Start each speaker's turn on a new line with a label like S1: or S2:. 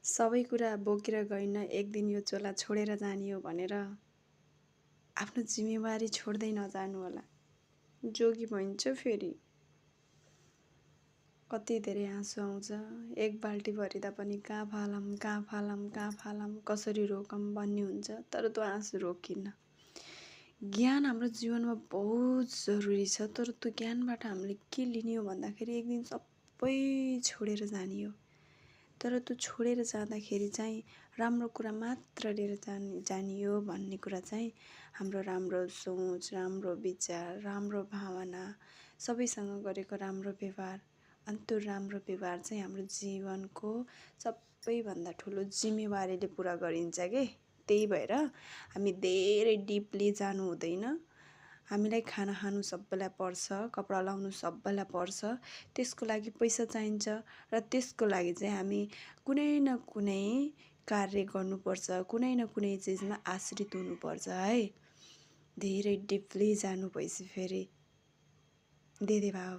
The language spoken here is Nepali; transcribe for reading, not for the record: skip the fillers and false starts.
S1: सबै कुरा बोकेर गइन एक दिन यो चोला छोडेर जाने हो भनेर आफ्नो जिम्मेवारी छोड्दै नजानु होला। जोगी भइन्छ फेरि। कति धेरै आँसु आउँछ। एक बाल्टी भरिँदा पनि कहाँ फालम कसरी रोकम भन्ने हुन्छ, तर त्यो आँसु रोकिन्न। ज्ञान हाम्रो जीवनमा बहुत जरुरी छ, तर त्यो ज्ञानबाट हामीले के लिने हो भन्दाखेरि एक दिन सबै छोडेर जाने हो। तर त्यो छोडेर जाँदाखेरि चाहिँ राम्रो कुरा मात्र लिएर जाने हो भन्ने कुरा चाहिँ हाम्रो राम्रो सोच, राम्रो विचार, राम्रो भावना, सबैसँग गरेको राम्रो व्यवहार, अनि त्यो राम्रो व्यवहार चाहिँ हाम्रो जीवनको सबैभन्दा ठुलो जिम्मेवारीले पुरा गरिन्छ के। त्यही भएर हामी धेरै डिपली जानु हुँदैन। हामीलाई खाना खानु सबैलाई पर्छ, कपडा लाउनु सबैलाई पर्छ, त्यसको लागि पैसा चाहिन्छ र त्यसको लागि चाहिँ हामी कुनै न कुनै कार्य गर्नुपर्छ, कुनै न कुनै चिजमा आश्रित हुनुपर्छ है। धेरै डिपली जानु भएपछि फेरि दिदी बाबा